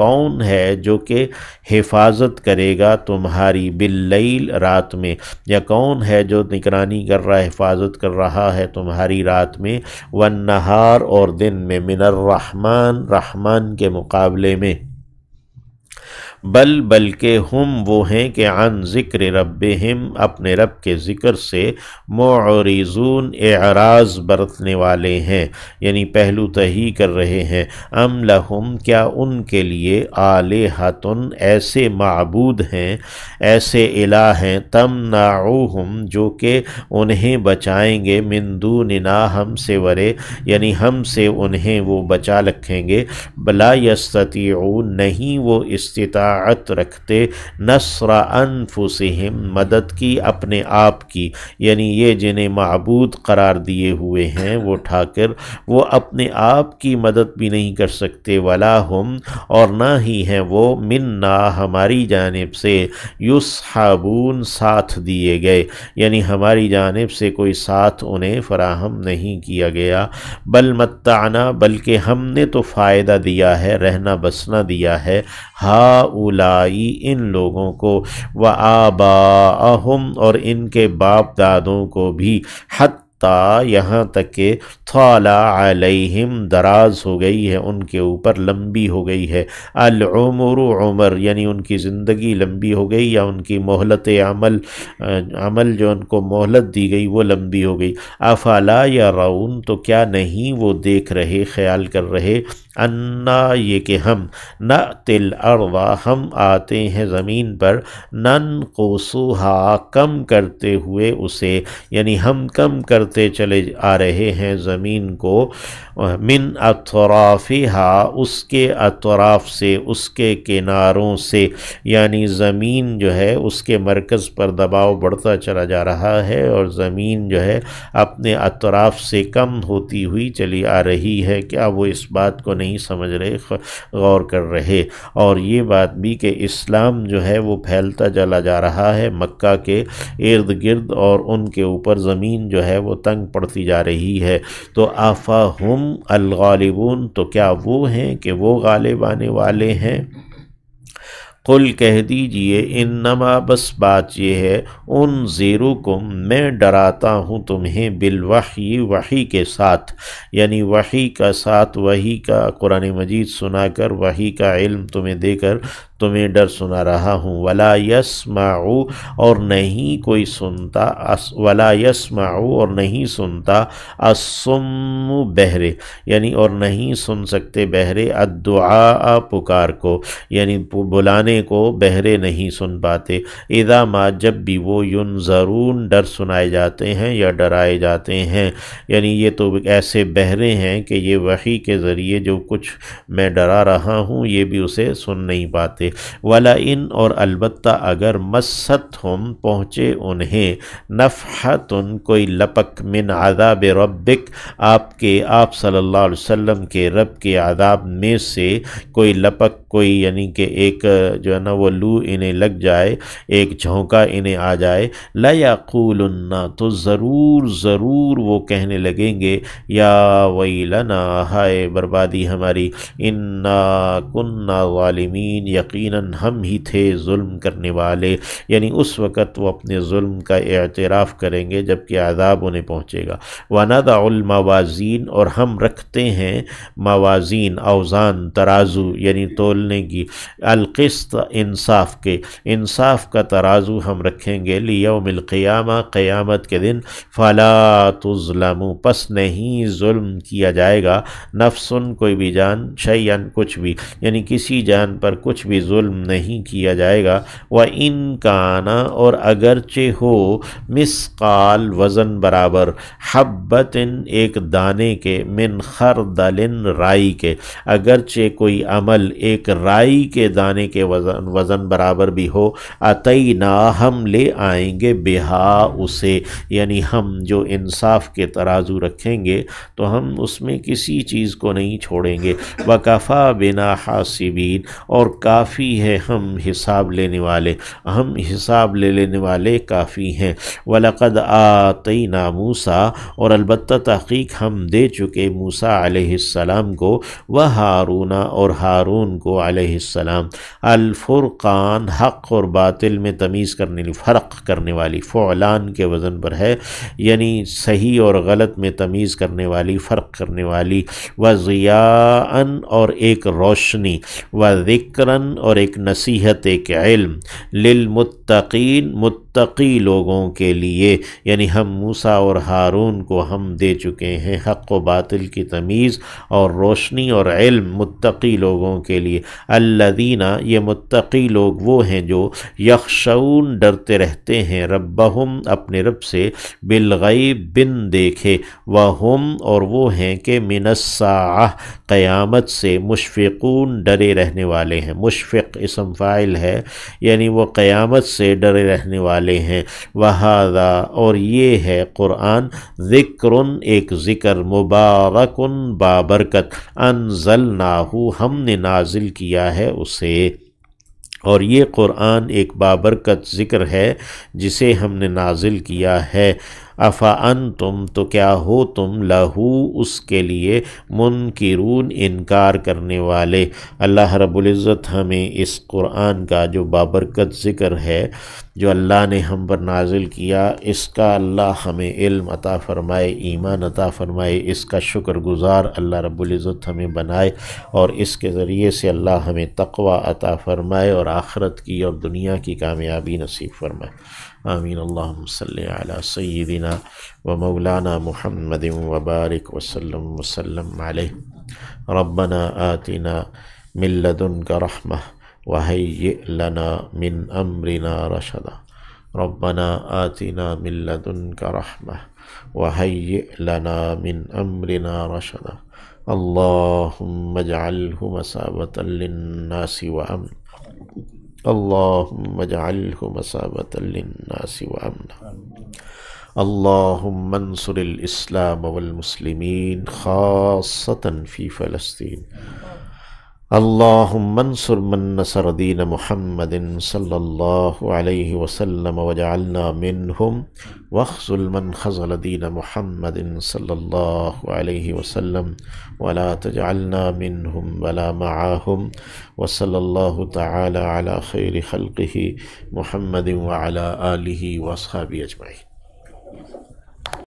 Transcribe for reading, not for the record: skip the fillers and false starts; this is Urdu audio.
کون ہے جو کہ حفاظت کرے گا تمہاری باللیل رات میں، یا کون ہے جو نگرانی کر رہا ہے، حفاظت کر رہا ہے تمہاری رات میں، والنہار اور دن میں، من الرحمن رحمان کے مقابلے میں، بلکہ ہم وہ ہیں کہ عن ذکر ربہم اپنے رب کے ذکر سے معرضون اعراض برتنے والے ہیں، یعنی پہلو تہی کر رہے ہیں۔ ام لہم کیا ان کے لیے آلہۃن ایسے معبود ہیں، ایسے الہ ہیں، تمنعوہم جو کہ انہیں بچائیں گے، من دوننا ہم سے ورے، یعنی ہم سے انہیں وہ بچا رکھیں گے، بلا یستطیعون نہیں وہ استطاعت رکھتے، نصر انفسہم مدد کی اپنے آپ کی، یعنی یہ جنہیں معبود قرار دیے ہوئے ہیں وہ ٹھاکر، وہ اپنے آپ کی مدد بھی نہیں کر سکتے، ولا ہم اور نہ ہی ہیں وہ منا ہماری جانب سے، یصحبون ساتھ دیے گئے، یعنی ہماری جانب سے کوئی ساتھ انہیں فراہم نہیں کیا گیا، بل متعنا بلکہ ہم نے تو فائدہ دیا ہے، رہنا بسنا دیا ہے، ہؤلائی ان لوگوں کو، وآباءہم اور ان کے باپ دادوں کو بھی، حتی یہاں تک کہ طال علیہم دراز ہو گئی ہے ان کے اوپر، لمبی ہو گئی ہے، العمر عمر یعنی ان کی زندگی لمبی ہو گئی، یا ان کی مہلت عمل جو ان کو مہلت دی گئی وہ لمبی ہو گئی، افلا یرون تو کیا نہیں وہ دیکھ رہے، خیال کر رہے، انا یہ کہ ہم، نأتی الارض ہم آتے ہیں زمین پر، ننقصها کم کرتے ہوئے اسے، یعنی ہم کم کرتے چلے آ رہے ہیں زمین کو، من اطرافها اس کے اطراف سے، اس کے کناروں سے، یعنی زمین جو ہے اس کے مرکز پر دباؤ بڑھتا چلا جا رہا ہے، اور زمین جو ہے اپنے اطراف سے کم ہوتی ہوئی چلی آ رہی ہے، کیا وہ اس بات کو نہیں سمجھ رہے، غور کر رہے؟ اور یہ بات بھی کہ اسلام جو ہے وہ پھیلتا چلا جا رہا ہے مکہ کے ارد گرد، اور ان کے اوپر زمین جو ہے وہ تنگ پڑتی جا رہی ہے، تو افہم الغالبون تو کیا وہ ہیں کہ وہ غالب آنے والے ہیں؟ قل کہہ دیجئے انما بس بات یہ ہے، انذرکم میں ڈراتا ہوں تمہیں، بالوحی وحی کے ساتھ، یعنی وحی کا ساتھ، وحی کا قرآن مجید سنا کر، وحی کا علم تمہیں دے کر تمہیں ڈر سنا رہا ہوں، ولا یسمعو اور نہیں کوئی سنتا، ولا یسمعو اور نہیں سنتا، الصم بہرے یعنی اور نہیں سن سکتے بہرے، الدعاء پکار کو، یعنی بلانے کو بہرے نہیں سن پاتے، اذا ما جب بھی وہ، ینذرون ڈر سنائے جاتے ہیں یا ڈرائے جاتے ہیں، یعنی یہ تو ایسے بہرے ہیں کہ یہ وحی کے ذریعے جو کچھ میں ڈرا رہا ہوں یہ بھی اسے سن نہیں پاتے، وَلَئِن اور البتہ اگر مَسَّتْهُمْ پہنچے انہیں، نفحتن کوئی لپک، من عذاب ربک آپ صلی اللہ علیہ وسلم کے رب کے عذاب میں سے کوئی لپک، کوئی یعنی کہ ایک جو ہے نا وہ لو انہیں لگ جائے، ایک جھونکا انہیں آ جائے، لَيَقُولُنَّ تو ضرور وہ کہنے لگیں گے، یا ویلنا ہائے بربادی ہماری، انا کننا ظالمین یقیناً ہم ہی تھے ظلم کرنے والے، یعنی اس وقت وہ اپنے ظلم کا اعتراف کریں گے جبکہ عذاب انہیں پہنچے گا، وَنَضَعُ الْمَوَازِينَ اور ہم رکھتے ہیں موازین، اوزان، ترازو یعنی تولنے کی، القسط انصاف کا ترازو ہم رکھیں گے، لیوم القیامہ قیامت کے دن، فلا تظلموا پس نہیں ظلم کیا جائے گا، نفسن کوئی بھی جان، شیئن کچھ بھی، یعنی کسی جان پر کچھ بھی ظلم نہیں کیا جائے گا، وَإِن كَانَ اور اگرچہ ہو، مثقال وزن برابر، حبتن ایک دانے کے، من خردل رائی کے، اگرچہ کوئی عمل ایک رائی کے دانے کے وزن وزن برابر بھی ہو، اتینا ہم لے آئیں گے بہا اسے، یعنی ہم جو انصاف کے ترازو رکھیں گے تو ہم اس میں کسی چیز کو نہیں چھوڑیں گے، وکفا بنا حاسبین، اور کافی ہے ہم حساب لینے والے، ہم حساب لے لینے والے کافی ہیں۔ وَلَقَدْ آتَيْنَا مُوسَىٰ، اور البتہ تحقیق ہم دے چکے موسیٰ علیہ السلام کو، وہارون، اور ہارون کو علیہ السلام، الفرقان، حق اور باطل میں تمیز کرنے والی، فرق کرنے والی، فعلان کے وزن پر ہے، یعنی صحیح اور غلط میں تمیز کرنے والی، فرق کرنے والی، وضیاءً، اور ایک روشنی، وذکراً، اور ایک نصیحت، ایک علم، للمتقین، متقی لوگوں کے لیے، یعنی ہم موسیٰ اور ہارون کو ہم دے چکے ہیں حق و باطل کی تمیز اور روشنی اور علم متقی لوگوں کے لیے۔ الذین، یہ متقی لوگ وہ ہیں جو یخشون، ڈرتے رہتے ہیں، ربہم، اپنے رب سے، بالغیب، بن دیکھے، وہم، اور وہ ہیں کہ من الساعہ، قیامت سے، مشفقون، ڈرے رہنے والے ہیں۔ مشفق اسم فاعل ہے، یعنی وہ قیامت سے ڈرے رہنے والے ہیں۔ وہذا، اور یہ ہے قرآن، ذکر، ایک ذکر، مبارک، بابرکت، انزلناہ، ہم نے نازل کیا ہے اسے، اور یہ قرآن ایک بابرکت ذکر ہے جسے ہم نے نازل کیا ہے۔ افانتم، تو کیا ہو تم، لہو، اس کے لیے، منکرون، انکار کرنے والے۔ اللہ رب العزت ہمیں اس قرآن کا جو بابرکت ذکر ہے جو اللہ نے ہم پر نازل کیا، اس کا اللہ ہمیں علم عطا فرمائے، ایمان عطا فرمائے، اس کا شکر گزار اللہ رب العزت ہمیں بنائے، اور اس کے ذریعے سے اللہ ہمیں تقوی عطا فرمائے اور آخرت کی اور دنیا کی کامیابی نصیب فرمائے۔ آمین۔ اللہم صلی علی سیدنا و مولانا محمد وبارک وسلم علیہ۔ ربنا آتنا من لدنک رحمہ وہیئ لنا من امرنا رشدا۔ ربنا آتنا من لدنک رحمہ وہیئ لنا من امرنا رشدا۔ اللہم اجعلہ مثابۃ للناس وامنا، اللہم اجعلہ مثابۃ للناس وامنا۔ اللہم انصر الاسلام والمسلمین خاصۃ فی فلسطین۔ اللہم انصر من نصر دین محمد صلی اللہ علیہ وسلم وجعلنا منہم، واخذل من خذل دین محمد صلی اللہ علیہ وسلم ولا تجعلنا منہم ولا معاہم، وصلی اللہ تعالی علی خیر خلقہ محمد وعلی آلہ واصحابہ اجمعین۔